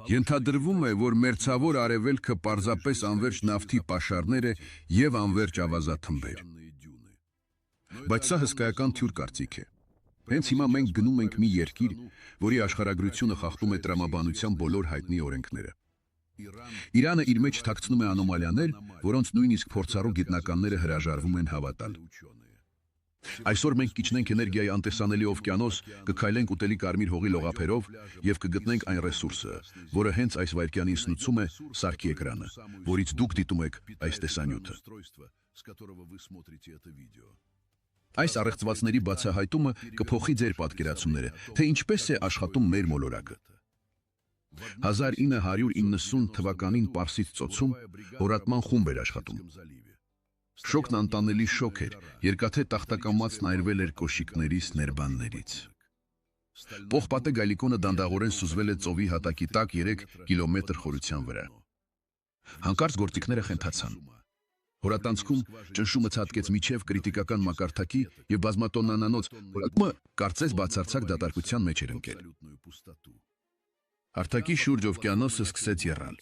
Ենթադրվում է, որ մերձավոր արևելքը պարզապես անվերջ նավթի պաշարներ է և անվերջ ավազաթմբեր։ Բայց սա հսկայական թյուր կարծիք է։ Հենց հիմա մենք գնում ենք մի երկիր, որի աշխարհագրությունը խախտում է տրամաբանության բոլոր հայտնի օրենքները։ Իրանը իր մեջ թաքցնում է անոմալիաներ, որոնց նույնիսկ փորձառու գիտնականները հրաժարվում են հավատալ։ Այսօր մենք կիջնենք էներգիայի անտեսանելի օվկիանոս, կքայլենք ուտելի կարմիր հողի լողափերով և կգտնենք այն ռեսուրսը, որը հենց այս վայրկյանին սնուցում է սարքի էկրանը, որից դուք դիտում եք այս տեսանյութը։ Այս առեղծվածների բացահայտումը կփոխի ձեր պատկերացումները, թե ինչպես է աշխատում մեր մոլորակը։ 1990 թվականին Պարսից ծոցում հորատման խումբ էր աշխատում։ Շոկն անտանելի շոկ էր, երկաթե տախտակամածն այրվել էր կոշիկներից, ներբաններից։ Պողպատե գայլիկոնը դանդաղորեն սուզվել է ծովի հատակի տակ 3 կիլոմետր խորության վրա։ Հանկարծ գործիքները խենթացան։ Հորատանցքում ճնշումը ցատկեց միջև կրիտիկական մակարդակի և բազմատոննանոց հորատումը կարծես բացարձակ դատարկության մեջ էր ընկել։ Հարթակի շուրջ օվկիանոսը սկսեց եռալ։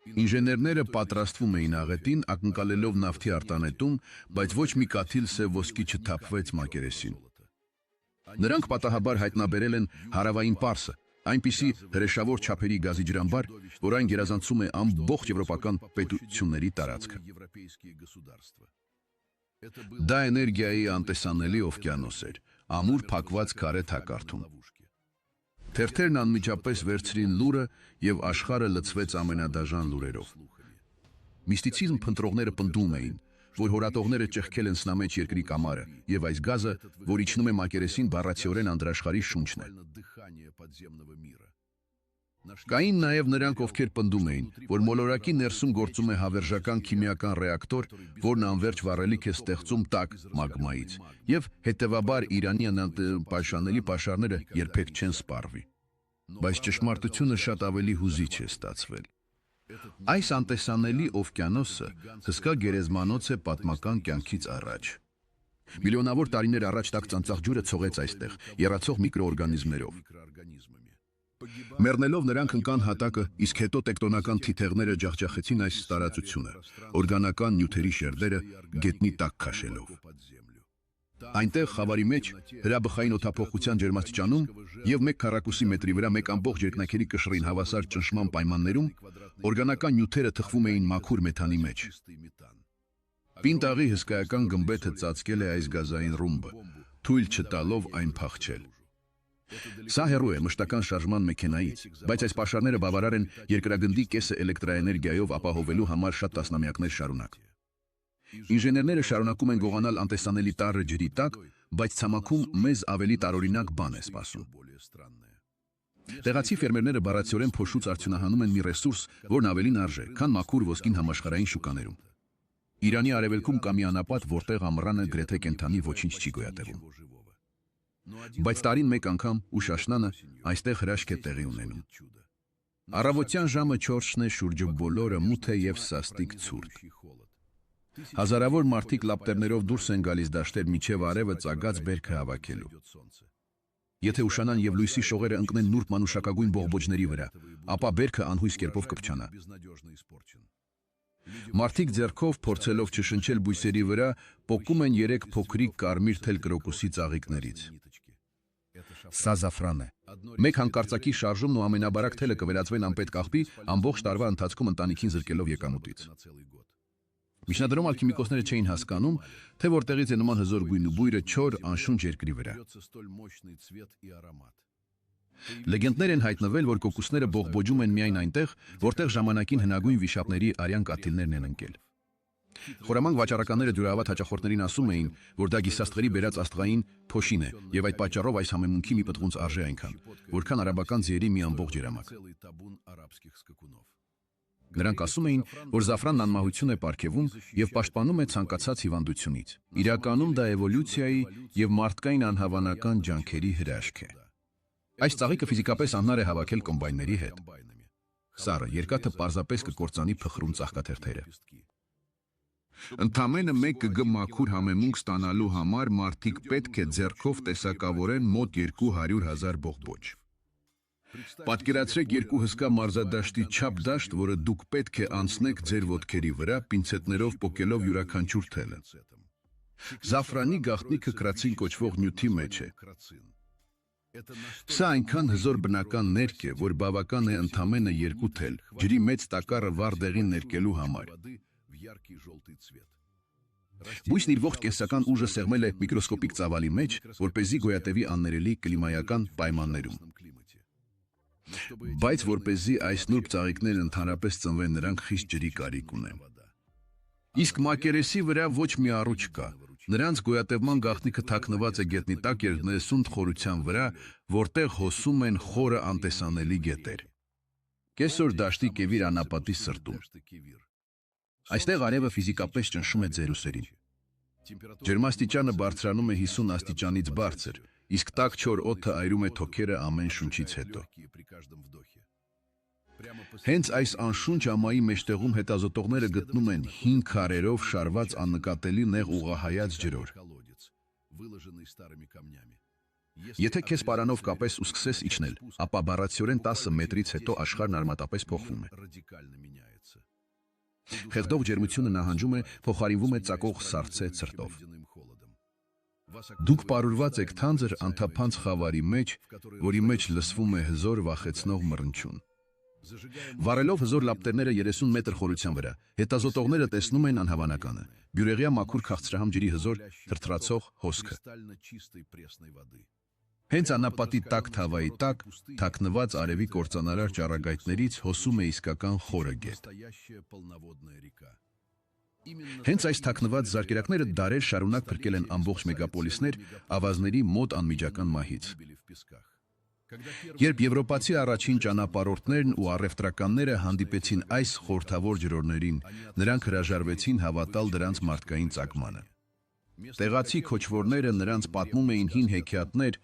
Ինժեներները պատրաստվում էին աղետին, ակնկալելով նավթի արտանետում, բայց ոչ մի կաթիլ սև ոսկի չթափվեց մակերեսին։ Նրանք պատահաբար հայտնաբերել են հարավային Պարսը, այնպիսի հրեշավոր չափերի գազի ջրամբար, որ այն գերազանցում է ամբողջ եվրոպական պետությունների տարածքը։ Դա էներգիայի անտեսանելի օվկիանոս էր, ամուր փակված քարե թակարդում։ Թերթերն անմիջապես վերցրին լուրը և աշխարհը լցվեց ամենադաժան լուրերով։ Միստիցիզմ փնտրողները պնդում էին, որ հորատողները ճեղքել են սնամեջ երկրի կամարը, և այս գազը, որ իջնում է մակերեսին, բառացիորեն անդրաշխարհի շունչն է։ Կային նաև նրանք, ովքեր պնդում էին, որ մոլորակի ներսում գործում է հավերժական քիմիական ռեակտոր, որն անվերջ վառելիք է ստեղծում տաք մագմայից, և հետևաբար Իրանի անպաշտպանելի պաշարները երբեք չեն սպառվի։ Բայց ճշմարտությունը շատ ավելի հուզիչ է ստացվել։ Այս անտեսանելի օվկիանոսը հսկա գերեզմանոց է պատմական կյանքից առաջ։ Միլիոնավոր տարիներ առաջ տաք ծանծաղ ջուրը ցողեց այստեղ, եռացող միկրոօրգանիզմներով։ Մեռնելով նրանք ընկան հատակը, իսկ հետո տեկտոնական թիթեղները ջախջախեցին այս տարածությունը, օրգանական նյութերի շերտերը գետնի տակ քաշելով։ Այնտեղ խավարի մեջ, հրաբխային օդափոխության ջերմաստիճանում և 1 քառակուսի մետրի վրա 1 ամբողջ երկնաքերի կշռին հավասար ճնշման պայմաններում, օրգանական նյութերը թխվում էին մաքուր մեթանի մեջ։ Պինտաղի հսկայական գմբեթը ծածկել է այս գազային ռումբը, թույլ չտալով այն փախչել։ Սա հեռու է մշտական շարժման մեքենայից, բայց այս պաշարները բավարար են երկրագնդի կեսը էլեկտրաէներգիայով ապահովելու համար շատ տասնամյակներ շարունակ։ Ինժեներները շարունակում են գողանալ անտեսանելի տառը ջրի տակ, բայց ցամաքում մեզ ավելի տարօրինակ բան է սպասում։ Տեղացի ֆերմերները բառացիորեն փոշուց արդյունահանում են մի ռեսուրս, որն ավելին արժե, քան մաքուր ոսկին համաշխարհային շուկաներում։ Իրանի արևելքում կա մի անապատ, որտեղ ամռանը գրեթե կենդանի ոչինչ չի գոյատևում։ Բայց տարին մեկ անգամ ու շաշնանը այստեղ հրաշք է տեղի ունենում։ Առավոտյան ժամը 4-ն է, շուրջը բոլորը մութ է և սաստիկ ցուրտ։ Հազարավոր մարդիկ լապտերներով դուրս են գալիս դաշտեր միջև արևը ծագած բերքը հավաքելու։ Եթե ուշանան և լույսի շողերը ընկնեն նուրբ մանուշակագույն բողբոջների վրա, ապա բերքը անհույս կերպով կփչանա։ Մարդիկ ձեռքով, փորձելով չշնչել բույսերի վրա, պոկում են 3 փոքրիկ կարմիր թել կրոկուսի ծաղիկներից։ Սա զաֆրան է։ Մեկ հանկարծակի շարժումն ու ամենաբարակ թելը կվերածվեն անպետք աղբի, ամբողջ տարվա ընթացքում ընտանիքին զրկելով եկամուտից։ Միջնադարում ալքիմիկոսները չէին հասկանում, թե որտեղից է նման հզոր գույն ու բույրը չոր, անշունչ երկրի վրա։ Լեգենդներ են հայտնվել, որ կոկուսները բողբոջում են միայն այնտեղ, որտեղ ժամանակին հնագույն վիշապների արյան կաթիլներն են ընկել։ Խորամանկ վաճառականները դյուրահավատ հաճախորդներին ասում էին, որ դա գիսաստղերի բերած աստղային փոշին է, և այդ պատճառով այս համեմունքի մի պտղունց արժե այնքան, որքան արաբական ձիերի մի ամբողջ երամակ։ Նրանք ասում էին, որ զաֆրանն անմահություն է պարգևում և պաշտպանում է ցանկացած հիվանդությունից։ Իրականում դա էվոլյուցիայի և մարդկային անհավանական ջանքերի հրաշք է։ Այս ծաղիկը ֆիզիկապես անհնար է հավաքել կոմբայնների հետ։ Սառը երկաթը պարզապես կկործանի փխրուն ծաղկաթերթերը։ Ընդամենը 1 կգ մաքուր համեմունք ստանալու համար մարդիկ պետք է ձեռքով տեսակավորեն մոտ 200,000 բողբոջ։ Պատկերացրեք երկու հսկա մարզադաշտի չափ դաշտ, որը դուք պետք է անցնեք ձեր ոտքերի վրա, պինցետներով պոկելով յուրաքանչյուր թելը։ Զաֆրանի գաղտնիքը կրացին կոչվող նյութի մեջ է։ Սա այնքան հզոր բնական ներք է, որ բավական է ընդամենը 2 թել, ջրի մեծ տակառը վառ դեղին ներկելու համար։ Բույսն իր ողջ կենսական ուժը սեղմել է միկրոսկոպիկ ծավալի մեջ, որպեսզի գոյատևի աններելի կլիմայական պայմաններում։ Բայց որպեսզի այս նուրբ ծաղիկներն ընդհանրապես ծնվեն, նրանք խիստ ջրի կարիք ունեն։ Իսկ մակերեսի վրա ոչ մի առու չկա։ Նրանց գոյատևման գաղտնիքը թաքնված է գետնի տակ և 90 խորության վրա, որտեղ հոսում են խորը անտեսանելի գետեր։ Կեսօր դաշտի Կևիր անապատի սրտում։ Այստեղ արևը ֆիզիկապես ճնշում է ձեր ուսերին։ Ջերմաստիճանը բարձրանում է 50 աստիճանից բարձր, իսկ տաք չոր օդը այրում է թոքերը ամեն շունչից հետո։ Հենց այս անշունչ ամայի մեջտեղում հետազոտողները գտնում են 5 քարերով շարված աննկատելի նեղ ուղղահայաց ջրոր։ Եթե քեզ պարանով կապես ու սկսես իջնել, ապա բառացիորեն 10 մետրից հետո աշխարհն արմատապես փոխվում է։ Խեղդող ջերմությունը նահանջում է, փոխարինվում է ծակող սառցե ցրտով։ Դուք պարուրված եք թանձր անթափանց խավարի մեջ, որի մեջ լսվում է հզոր վախեցնող մռնչյուն։ Վառելով հզոր լապտերները 30 մետր խորության վրա, հետազոտողները տեսնում են անհավանականը՝ բյուրեղյա մաքուր քաղցրահամ ջրի հզոր թրթրացող հոսքը։ Հենց անապատի տաք թավայի տակ, թաքնված արևի կործանարար ճառագայթներից հոսում է իսկական խորը գետ։ Հենց այս թաքնված զարկերակները դարեր շարունակ փրկել են ամբողջ մեգապոլիսներ ավազների մոտ անմիջական մահից։ Երբ եվրոպացի առաջին ճանապարհորդներն ու առևտրականները հանդիպեցին այս խորհրդավոր ջրորներին, նրանք հրաժարվեցին հավատալ դրանց մարդկային ծագմանը։ Տեղացի քոչվորները նրանց պատմում էին հին հեքիաթներ,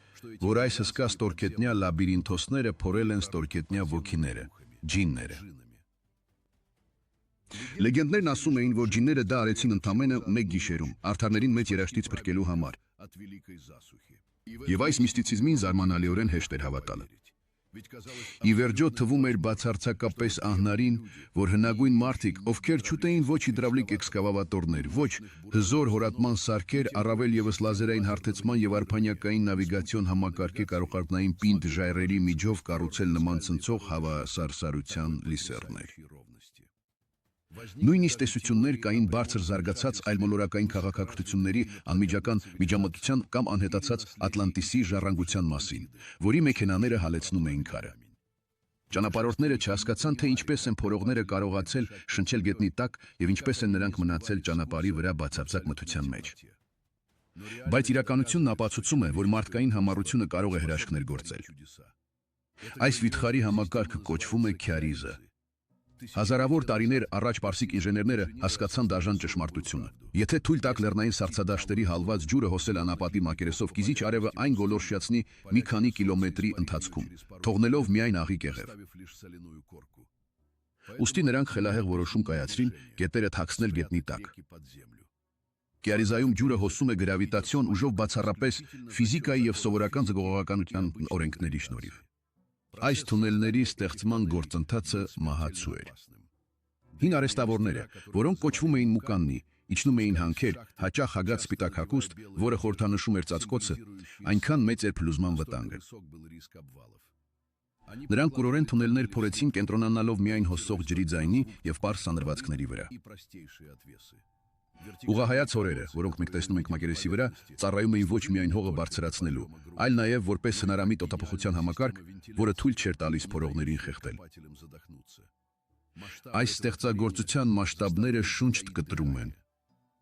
որ այս հսկա ստորգետնյա լաբիրինթոսները փորել են ստորգետնյա ոգիները, ջինները։ Լեգենդներն ասում էին, որ ջինները դա արեցին ընդամենը մեկ գիշերում, արդարներին մեծ երաշտից փրկելու համար։ Եվ այս միստիցիզմին զարմանալիորեն հեշտ էր հավատալը։ Ի վերջո թվում էր բացարձակապես ահնարին, որ հնագույն մարդիկ, ովքեր չուտեին ոչ հիդրավլիկ էքսկավատորներ, ոչ հզոր հորատման սարքեր, առավել ևս լազերային հարթեցման եւ արփանյակային նավիգացիոն համակարգի կարողարտնային պինդ ժայռերի միջով կառուցել նման ցնցող հավասարսարության լիսեռներ։ Նույնիսկ տեսություններ կային բարձր զարգացած այլմոլորակային քաղաքակրթությունների անմիջական միջամտության կամ անհետացած Ատլանտիսի ժառանգության մասին, որի մեքենաները հալեցնում էին քարը։ Ճանապարհորդները չհասկացան, թե ինչպես են փորողները կարողացել շնչել գետնի տակ եւ ինչպես են նրանք մնացել ճանապարհի վրա բացարձակ մթության մեջ։ Բայց իրականությունն ապացուցում է, որ մարդկային համառությունը կարող է հրաշքներ գործել։ Այս վիթխարի համակարգը կոչվում է քյարիզը։ Հազարավոր տարիներ առաջ պարսիկ ինժեներները հասկացան դաժան ճշմարտությունը։ Եթե թույլ տաք լեռնային սառցադաշտերի հալված ջուրը հոսել անապատի մակերեսով, կիզիչ արևը այն գոլորշիացնի մի քանի կիլոմետրի ընթացքում, թողնելով միայն աղի կեղև։ Ուստի նրանք խելահեղ որոշում կայացրին գետերը թաքցնել գետնի տակ։ Քյարիզայում ջուրը հոսում է գրավիտացիոն ուժով բացառապես ֆիզիկայի եւ սովորական ձգողականության օրենքների շնորհիվ։ Այս թունելների ստեղծման գործընթացը մահացու էր։ Հին արհեստավորները, որոնք կոչվում էին մուկաննի, իջնում էին հանքեր, հաճախ հագած սպիտակ հագուստ, որը խորհրդանշում էր ծածկոցը, այնքան մեծ էր փլուզման վտանգը։ Նրանք կուրորեն թունելներ փորեցին, կենտրոնանալով միայն հոսող ջրի ձայնի եւ պարզ սանրվածքների վրա։ Ուղղահայաց հորերը, որոնք մենք տեսնում ենք մակերեսի վրա, ծառայում էին ոչ միայն հողը բարձրացնելու, այլ նաև որպես հնարամիտ օդափոխության համակարգ, որը թույլ չէր տալիս փորողներին խեղդել։ Այս ստեղծագործության մասշտաբները շունչ կտրում են։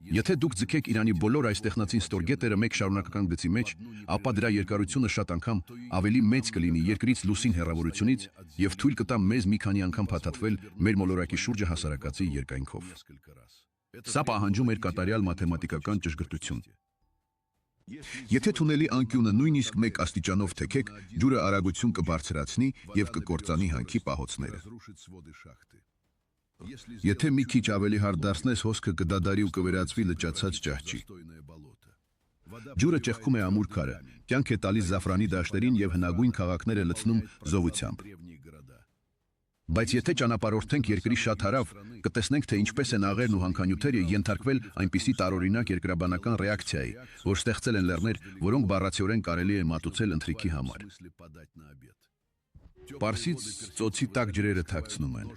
Եթե դուք ձգեք Իրանի բոլոր այս տեխնացին ստորգետերը մեկ շարունակական գծի մեջ, ապա դրա երկարությունը շատ անգամ ավելի մեծ կլինի երկրից լուսին հեռավորությունից եւ թույլ կտա մեզ մի քանի անգամ փաթաթվել մեր մոլորակի շուրջը հասարակացի երկայնքով։ Սա պահանջում էր կատարյալ մաթեմատիկական ճշգրտություն։ Եթե թունելի անկյունը նույնիսկ 1 աստիճանով թեքեք, ջուրը արագություն կբարձրացնի եւ կկործանի հանքի պահոցները։ Եթե մի քիչ ավելի հարդ դարձնես, հոսքը կդադարի ու կվերածվի լճացած ճահճի։ Ջուրը ճեղքում է ամուր քարը, կյանք է տալիս զաֆրանի դաշտերին եւ հնագույն քաղաքները լցնում զովությամբ։ Բայց եթե ճանապարհորդենք երկրի շատ հարավ, կտեսնենք, թե ինչպես են աղերն ու հանքանյութերը ենթարկվել այնպիսի տարօրինակ երկրաբանական ռեակցիայի, որ ստեղծել են լեռներ, որոնք բառացիորեն կարելի է մատուցել ընթրիքի համար։ Պարսից ծոցի տակ ջրերը թաքցնում են,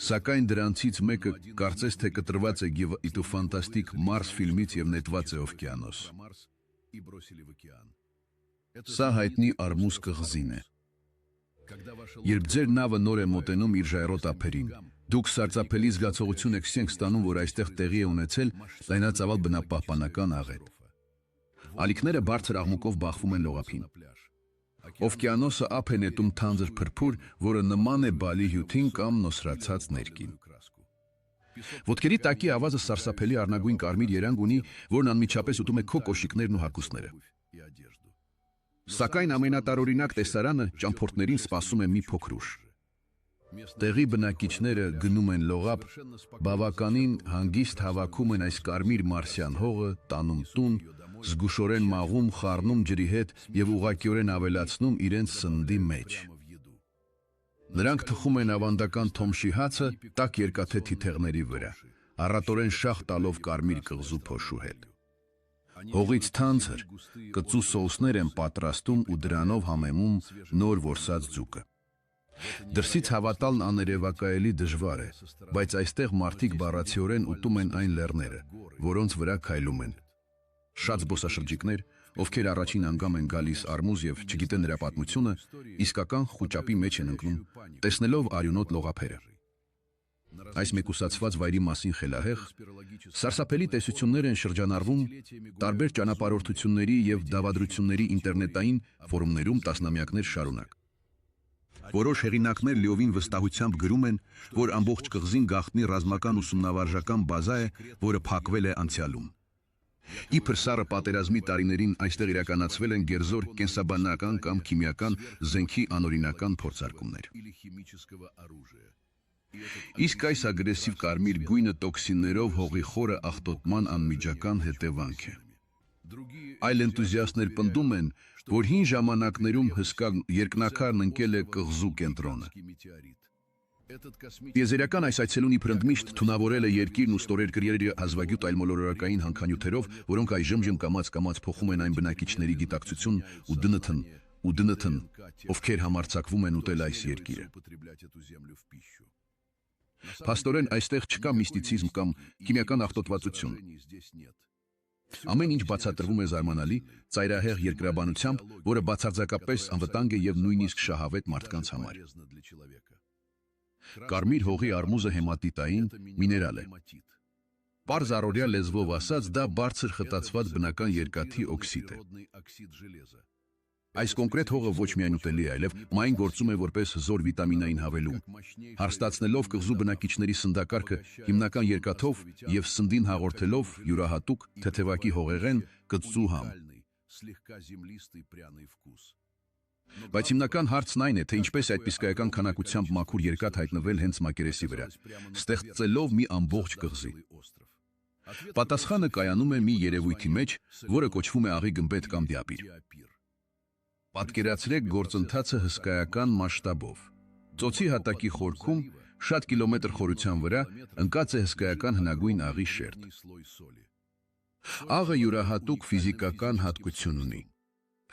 սակայն դրանցից մեկը կարծես թե կտրված է Give it to Fantastic Mars ֆիլմից եւ նետված է օվկիանոս։ Սա հայտնի Արմուզ կղզին է։ Երբ ձեր նավը նոր է մոտենում իր ժայռոտ ափերին, դուք սարսափելի զգացողություն եք ստանում, որ այստեղ տեղի է ունեցել լայնածավալ բնապահպանական աղետ։ Ալիքները բարձր աղմուկով բախվում են լողափին։ Օվկիանոսը ափ է նետում թանձր փրփուր, որը նման է բալի հյութին կամ նոսրացած ներկին։ Ոտքերի տակի ավազը սարսափելի առնագույն կարմիր երանգ ունի, որն անմիջապես ուտում է քո կոշիկներն ու հագուստները։ Սակայն ամենատարօրինակ տեսարանը ճամփորդներին սպասում է մի փոքր ուշ։ Տեղի բնակիչները գնում են լողափ, բավականին հանգիստ հավաքում են այս կարմիր մարսյան հողը, տանում տուն, զգուշորեն մաղում, խառնում ջրի հետ եւ ուղղակիորեն ավելացնում իրենց սննդի մեջ։ Նրանք թխում են ավանդական թոմշի հացը տաք երկաթե թիթեղների վրա, առատորեն շաղ տալով կարմիր կղզու փոշու հետ։ Հողից թանձր, կծու սոուսներ են պատրաստում ու դրանով համեմում նոր որսած ձուկը։ Դրսից հավատալն աներևակայելի դժվար է, բայց այստեղ մարդիկ բառացիորեն ուտում են այն լեռները, որոնց վրա քայլում են։ Շատ զբոսաշրջիկներ, ովքեր առաջին անգամ են գալիս Արմուզ եւ չգիտեն նրա պատմությունը, իսկական խուճապի մեջ են ընկնում, տեսնելով արյունոտ լողափերը։ Այս մեկուսացված վայրի մասին խելահեղ, սարսափելի տեսություններ են շրջանառվում տարբեր ճանապարհորդությունների եւ դավադրությունների ինտերնետային ֆորումներում տասնամյակներ շարունակ։ Որոշ հեղինակներ լիովին վստահությամբ գրում են, որ ամբողջ կղզին գաղտնի ռազմական ուսումնավարժական բազա է, որը փակվել է անցյալում։ Իբր սառը պատերազմի տարիներին այստեղ իրականացվել են գերզոր կենսաբանական կամ քիմիական զենքի անօրինական փորձարկումներ։ Իսկ այս ագրեսիվ կարմիր գույնը տոքսիններով հողի խորը աղտոտման անմիջական հետևանք է։ Այլ էնտուզիաստներ պնդում են, որ հին ժամանակներում հսկա երկնակարն ընկել է կղզու կենտրոնը։ Տիեզերական այս այցելուն իբր ընդմիշտ թունավորել է երկիրն ու ստորերկրյերը հազվագյուտ այլմոլորակային հանքանյութերով, որոնք այժմ կամաց-կամաց փոխում են այն բնակիչների գիտակցություն ու դնթն, ովքեր համարձակվում են ուտել այս երկիրը։ Փաստորեն այստեղ չկա միստիցիզմ կամ քիմիական աղտոտվածություն։ Ամեն ինչ բացատրվում է զարմանալի, ծայրահեղ երկրաբանությամբ, որը բացարձակապես անվտանգ է եւ նույնիսկ շահավետ մարդկանց համար։ Կարմիր հողի արմուզը հեմատիտային միներալ է։ Պարզ առօրյա լեզվով ասած, դա բարձր խտացված բնական երկաթի օքսիդ է։ Այս կոնկրետ հողը ոչ միայն ուտելի է, այլև մայն գործում է որպես զոր վիտամինային հավելում, հարստացնելով կղզու բնակիչների սննդակարգը հիմնական երկաթով եւ սնդին հաղորդելով յուրահատուկ թեթևակի հողեղեն կծու համ։ Բայց հիմնական հարցն այն է, թե ինչպես այդ պիսկայական քանակությամբ մաքուր երկաթ հայտնվել հենց մակերեսի վրա, ստեղծելով մի ամբողջ կղզի։ Պատասխանը կայանում է մի երևույթի մեջ, որը կոչվում է աղի գմբեթ կամ դիապիր։ Պատկերացրեք գործընթացը հսկայական մասշտաբով։ Ծոցի հատակի խորքում, շատ կիլոմետր խորության վրա, ընկած է հսկայական հնագույն աղի շերտ։ Աղը յուրահատուկ ֆիզիկական հատկություն ունի։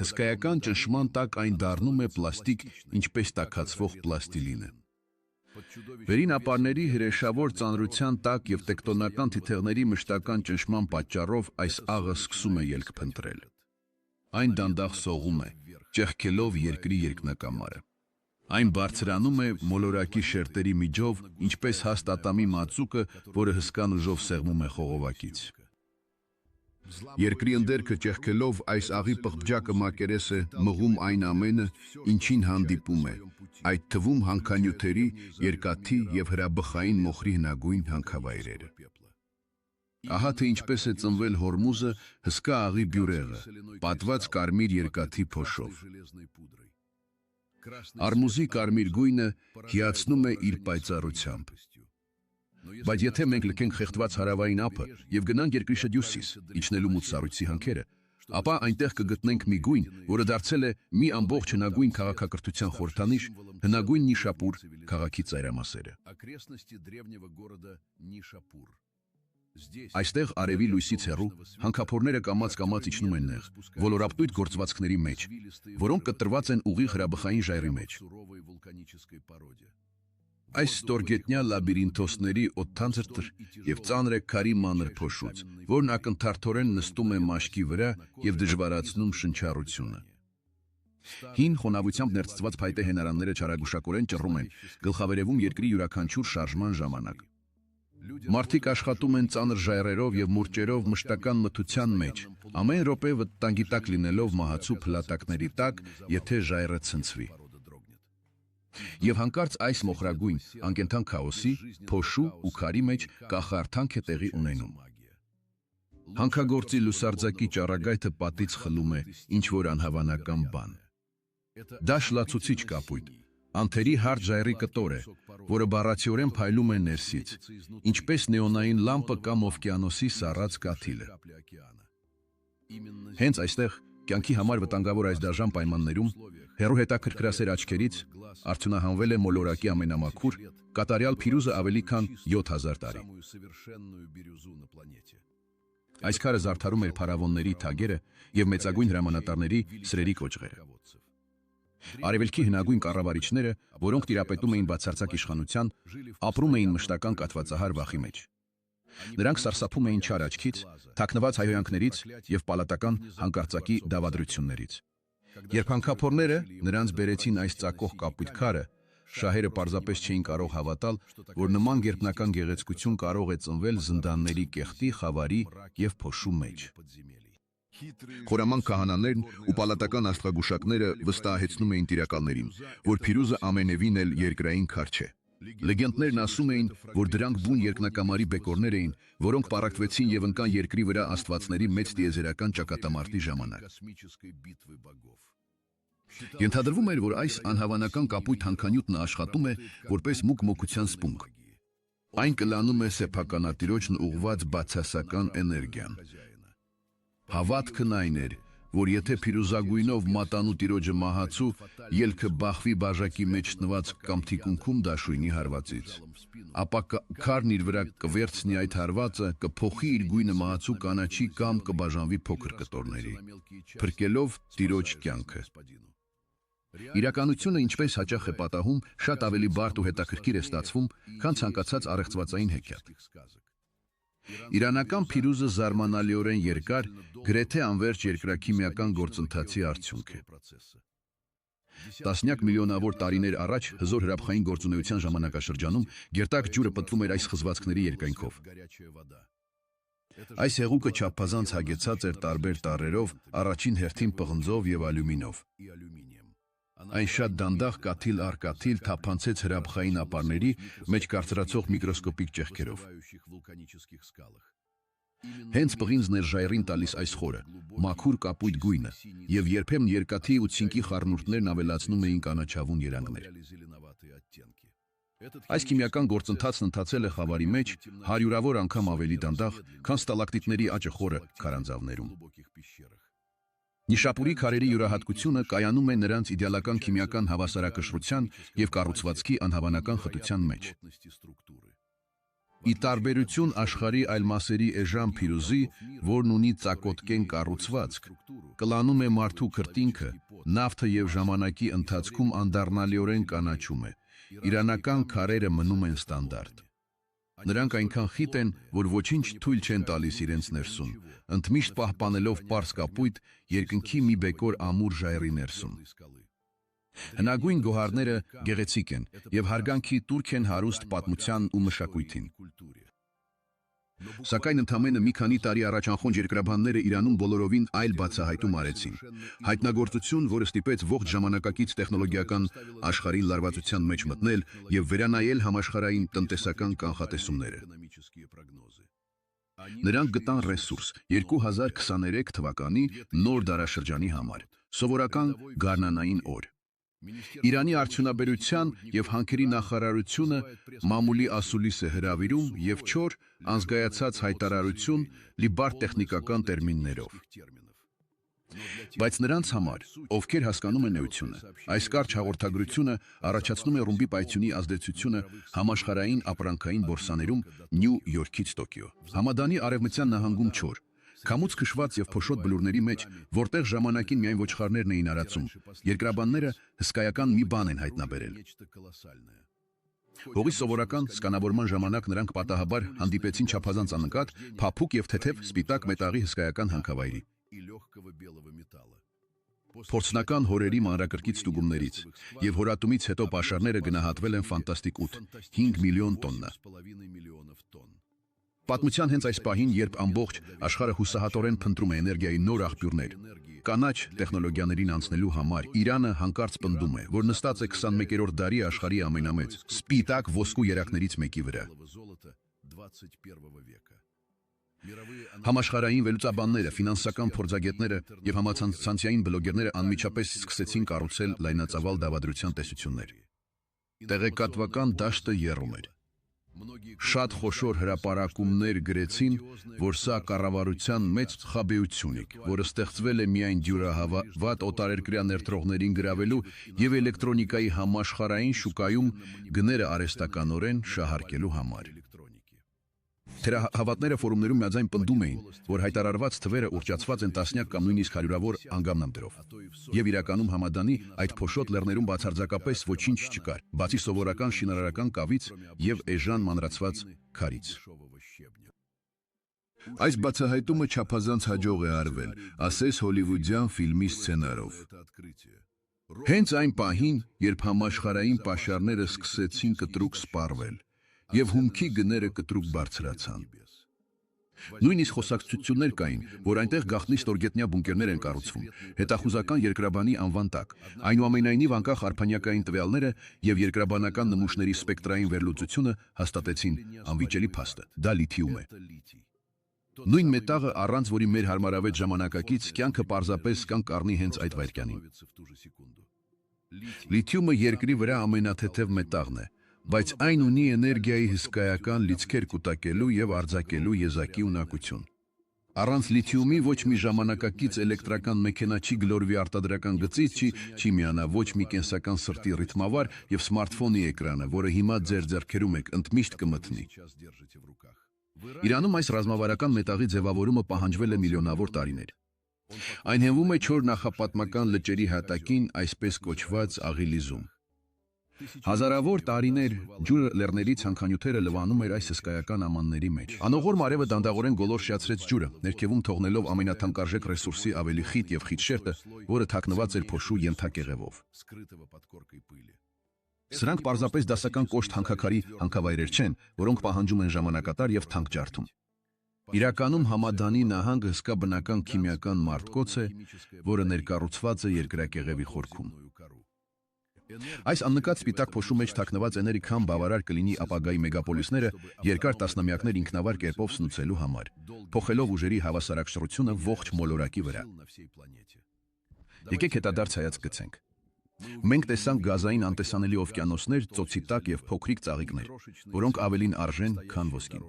Հսկայական ճնշման տակ այն դառնում է պլաստիկ, ինչպես տաքացվող պլաստիլինը։ Վերին ապարների հրեշավոր ծանրության տակ եւ տեկտոնական թիթեղների մշտական ճնշման պատճառով այս աղը սկսում է ելք փնտրել։ Այն դանդաղ սողում է, ճեղքելով երկրի երկնակամարը։ Այն բարձրանում է մոլորակի շերտերի միջով, ինչպես հաստ ատամի մածուկը, որը հսկան ուժով սեղմում է խողովակից։ Երկրի ընդերքը ճեղքելով այս աղի պղպջակը մակերես է մղում այն ամենը, ինչին հանդիպում է, այդ թվում հանքանյութերի, երկաթի եւ հրաբխային մոխրի հնագույն հանքավայրերը։ Ահա թե ինչպես է ծնվել Հորմուզը, հսկա աղի բյուրեղը, պատված կարմիր երկաթի փոշով։ Արմուզի կարմիր գույնը հիացնում է իր պայծառությամբ։ Բայց եթե մենք լքենք խեղդված հարավային ափը եւ գնանք երկրի շրջուսիս, իջնելու մութ սառույցի հանքերը, ապա այնտեղ կգտնենք մի գույն, որը դարձել է մի ամբողջ հնագույն քաղաքակրթության խորհրդանիշ, հնագույն Նիշապուր քաղաքի ծայրամասերը։ Այստեղ արևի լույսից հեռու հանքափորները կամաց-կամաց իջնում են նեղ, ոլորապտույտ գործվածքների մեջ, որոնք կտրված են ուղիղ հրաբխային ժայռի մեջ։ Այս ստորգետնյա լաբիրինթոսների օդանձրտր եւ ծանր է քարի մանր փոշուց, որն ակնթարթորեն նստում է մաշկի վրա եւ դժվարացնում շնչառությունը։ Հին խոնավությամբ ներծծված փայտե հենարանները չարագուշակորեն ճռռում են, գլխավերևում երկրի յուրաքանչյուր շարժման ժամանակ։ Մարդիկ աշխատում են ծանր ժայռերով եւ մուրճերով մշտական մթության մեջ, ամեն րոպե վտանգի տակ լինելով մահացու փլատակների տակ, եթե ժայռը ցնցվի։ Եվ հանկարծ այս մոխրագույն, անկենթան քաոսի, փոշու ու քարի մեջ կախարդանք է տեղի ունենում։ Հանքագործի լուսարձակի ճառագայթը պատից խլում է ինչ-որ անհավանական բան։ Դա շլացուցիչ կապույտ, անթերի հարթ ժայռի կտոր է, որը բառացիորեն փայլում է ներսից, ինչպես նեոնային լամպը կամ օվկիանոսի սառած կաթիլը։ Հենց այստեղ, կյանքի համար վտանգավոր այս դաժան պայմաններում, հեռու հետաքրքրասեր աչքերից արդյունահանվել է մոլորակի ամենամաքուր, կատարյալ փիրուզը ավելի քան 7000 տարի։ Այս քարը զարդարում էր փարավոնների թագերը եւ մեծագույն հրամանատարների սրերի կոճղերը։ Արևելքի հնագույն կառավարիչները, որոնք տիրապետում էին բացարձակ իշխանության, ապրում էին մշտական կաթվածահար վախի մեջ։ Նրանք սարսափում էին չար աչքից, թաքնված հայհոյանքներից եւ պալատական հանկարծակի դավադրություններից։ Երբ հանքափորները նրանց բերեցին այս ծակող կապույտ քարը, շահերը պարզապես չէին կարող հավատալ, որ նման գերբնական գեղեցկություն կարող է ծնվել զնդանների կեղտի, խավարի եւ փոշու մեջ։ Խորամանկ քահանաներն ու պալատական աստղագուշակները վստահեցնում էին տիրակալներին, որ փիրուզը ամենևին էլ երկրային քար չէ։ Լեգենդներն ասում էին, որ դրանք բուն երկնակամարի բեկորներ էին, որոնք պառակտվեցին եւ ընկան երկրի վրա աստվածների մեծ տիեզերական ճակատամարտի ժամանակ։ Ենթադրվում էր, որ այս անհավանական կապույտ հանքանյութն աշխատում է որպես մուգ մոգության սպունգ։ Այն կլանում է սեփականատիրոջն ուղղված բացասական էներգիան։ Հավատքն այն էր, որ եթե փիրուզագույնով մատանու տիրոջը մահացու, ելքը բախվի բաժակի մեջ տնված կամ թիկունքում դաշույնի հարվածից, ապա քարն իր վրա կվերցնի այդ հարվածը, կփոխի իր գույնը մահացու կանաչի կամ կբաժանվի փոքր կտորների, փրկելով տիրոջ կյանքը։ Իրականությունը, ինչպես հաճախ է պատահում, շատ ավելի բարդ ու հետաքրքիր է ստացվում, քան ցանկացած առեղծվածային հեքիաթ։ Իրանական փիրուզը զարմանալիորեն երկար, գրեթե անվերջ երկրաքիմիական գործընթացի արդյունք է։ Տասնյակ միլիոնավոր տարիներ առաջ հզոր հրաբխային գործունեության ժամանակաշրջանում գերտակ ջուրը պտվում էր այս խզվածքների երկայնքով։ Այս հեղուկը չափազանց հագեցած էր տարբեր տառերով, առաջին հերթին պղնձով եւ ալյումինով։ Այն շատ դանդաղ կաթիլ առ կաթիլ թափանցեց հրաբխային ապարների մեջ կարծրացող միկրոսկոպիկ ճեղքերով։ Հենց պղինձն էր ժայռին տալիս այս խորը, մաքուր կապույտ գույնը, եւ երբեմն երկաթի ու ցինկի խառնուրդներն ավելացնում էին կանաչավուն երանգներ։ Այս քիմիական գործընթացն ընթացել է խավարի մեջ հարյուրավոր անգամ ավելի դանդաղ, քան ստալակտիտների աճը խորը քարանձավներում։ Նիշապուրի քարերի յուրահատկությունը կայանում է նրանց իդեալական քիմիական հավասարակշռության եւ կառուցվածքի անհավանական խտության մեջ։ Ի տարբերություն աշխարհի այլ մասերի էժան փիրուզի, որն ունի ծակոտկեն կառուցվածք, կլանում է մարդու քրտինքը, նավթը եւ ժամանակի ընթացքում անդառնալիորեն կանաչում է։ Իրանական քարերը մնում են ստանդարտ։ Նրանք այնքան խիտ են, որ ոչինչ թույլ չեն տալիս իրենց ներսում, ընդմիշտ պահպանելով պարզ կապույտ երկնքի մի բեկոր ամուր ժայռի ներսում։ Հնագույն գոհարները գեղեցիկ են եւ հարգանքի տուրք են հարուստ պատմության ու մշակույթին։ Սակայն ընդամենը մի քանի տարի առաջ անխոնջ երկրաբանները Իրանում բոլորովին այլ բացահայտում արեցին։ Հայտնագործություն, որը ստիպեց ողջ ժամանակակից տեխնոլոգիական աշխարհին լարվածության մեջ մտնել եւ վերանայել համաշխարհային տնտեսական կանխատեսումները։ Նրանք գտան ռեսուրս 2023 թվականի նոր դարաշրջանի համար, սովորական գարնանային օր։ Իրանի արդյունաբերության եւ հանքերի նախարարությունը մամուլի ասուլիս է հրավիրում եւ 4 անզգայացած հայտարարություն լիբար տեխնիկական տերմիններով։ Բայց նրանց համար, ովքեր հասկանում են էությունը, այս կարճ հաղորդագրությունը առաջացնում է ռումբի պայթյունի ազդեցությունը համաշխարհային ապրանքային բորսաներում Նյու Յորքից Տոկիո, Համադանի արևմտյան նահանգում 4 Քամուց քշված եւ փոշոտ բլուրների մեջ, որտեղ ժամանակին միայն ոչխարներն էին արածում, երկրաբանները հսկայական մի բան են հայտնաբերել։ Հողի սովորական սկանավորման ժամանակ նրանք պատահաբար հանդիպեցին չափազանց աննկատ, փափուկ եւ թեթև սպիտակ մետաղի հսկայական հանքավայրի։ Փորձնական հորերի մանրակրկիտ ստուգումներից եւ հորատումից հետո պաշարները գնահատվել են ֆանտաստիկ 5 միլիոն տոննա։ Պատմության հենց այս պահին, երբ ամբողջ աշխարհը հուսահատորեն փնտրում է էներգիայի նոր աղբյուրներ, կանաչ տեխնոլոգիաներին անցնելու համար, Իրանը հանկարծ պնդում է, որ նստած է 21-րդ դարի աշխարհի ամենամեծ սպիտակ ոսկու երակներից մեկի վրա։ Համաշխարհային վերլուծաբանները, ֆինանսական փորձագետները եւ համացանցային բլոգերները անմիջապես սկսեցին կառուցել լայնածավալ դավադրության տեսություններ։ Տեղեկատվական դաշտը եռում էր։ Շատ խոշոր հրապարակումներ գրեցին, որ սա կառավարության մեծ խաբեություն է, որը ստեղծվել է միայն դյուրահավատ օտարերկրյա ներդրողներին գրավելու եւ էլեկտրոնիկայի համաշխարհային շուկայում գները արհեստականորեն շահարկելու համար։ Թերահավատները ֆորումներում միաձայն պնդում էին, որ հայտարարված թվերը ուռճացված են տասնյակ կամ նույնիսկ հարյուրավոր անգամնամդրով։ Եվ իրականում Համադանի այդ փոշոտ լեռներում բացարձակապես ոչինչ չկար, բացի սովորական շինարարական կավից եւ էժան մանրացված քարից։ Այս բացահայտումը չափազանց հաջող է արվել, ասես հոլիվուդյան ֆիլմի սցենարով։ Հենց այն պահին, երբ համաշխարհային պաշարները սկսեցին կտրուկ սպառվել, եւ հումքի գները կտրուկ բարձրացան։ Նույնիսկ խոսակցություններ կային, որ այնտեղ գաղտնի ստորգետնյա բունկերներ են կառուցվում, հետախուզական երկրաբանի անվան տակ, այնուամենայնիվ անկախ արբանյակային տվյալները եւ երկրաբանական նմուշների սպեկտրային վերլուծությունը հաստատեցին անվիճելի փաստը՝ դա լիթիում է։ Նույն մետաղը, առանց որի մեր հարմարավետ ժամանակակից կյանքը պարզապես կանգ առնի հենց այդ վայրկյանին։ Լիթիումը երկրի վրա ամենաթեթև մետաղն է, բայց այն ունի էներգիայի հսկայական լիցքեր կուտակելու եւ արձակելու եզակի ունակություն։ Առանց լիթիումի ոչ մի ժամանակակից էլեկտրական մեքենա չի գլորվի արտադրական գծից, չի միանա ոչ մի կենսական սրտի ռիթմավար եւ սմարթֆոնի էկրանը, որը հիմա ձեր ձեռքերում եք, ընդմիշտ կմտնի։ Իրանում այս ռազմավարական մետաղի ձևավորումը պահանջվել է միլիոնավոր տարիներ։ Այն հենվում է 4 նախապատմական լճերի հատակին, այսպես կոչված Աղիլիզում։ Հազարավոր տարիներ ջուրը լեռների ցանքանյութերը լվանում էր այս հսկայական ամանների մեջ։ Անողորմ արևը դանդաղորեն գոլորշիացրեց ջուրը, ներքևում թողնելով ամենաթանկարժեք ռեսուրսի ավելի խիտ եւ խիտ շերտը, որը թաքնված էր փոշու ենթակեղևով։ Սրանք պարզապես դասական կոշտ հանքաքարի հանքավայրեր չեն, որոնք պահանջում են ժամանակատար եւ թանկ ջարդում։ Իրականում Համադանի նահանգը հսկա բնական քիմիական մարտկոց է, որը ներկառուցված է երկրակեղևի խորքում։ Այս աննկատ սպիտակ փոշու մեջ թաքնված էներիքան բավարար կլինի ապագայի մեգապոլիսները երկար տասնամյակներ ինքնավար կերպով սնուցելու համար, փոխելով ուժերի հավասարակշռությունը ողջ մոլորակի վրա։ Եկեք հետադարձ հայացք գցենք։ Մենք տեսանք գազային անտեսանելի օվկիանոսներ, ծոցի տակ եւ փոքրիկ ծաղիկներ, որոնք ավելին արժեն, քան ոսկին։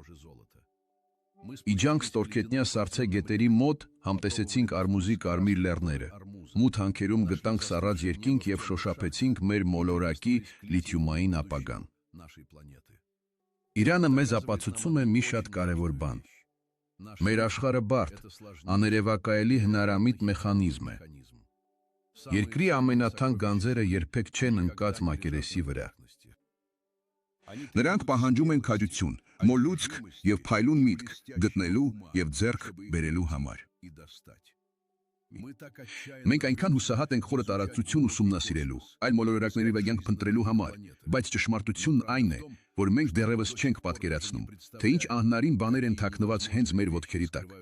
Իջանք ստորգետնյա սառցե գետերի մոտ, համտեսեցինք արմուզի կարմիր լեռները։ Մութ հանքերում գտանք սառած երկինք եւ շոշափեցինք մեր մոլորակի լիթիումային ապագան։ Իրանը մեզ ապացուցում է մի շատ կարևոր բան։ Մեր աշխարհը բարդ, աներևակայելի հնարամիտ մեխանիզմ է։ Երկրի ամենաթանկ գանձերը երբեք չեն ընկած մակերեսի վրա։ Նրանք պահանջում են քաջություն, մոլուցք եւ փայլուն միտք գտնելու եւ ձեռք բերելու համար։ Մենք այնքան հուսահատ ենք խորը տարածություն ուսումնասիրելու, այլ մոլորակների վայրկյանք փնտրելու համար, բայց ճշմարտությունն այն է, որ մենք դեռևս չենք պատկերացնում, թե ինչ ահնարին բաներ են թաքնված հենց մեր ոտքերի տակ։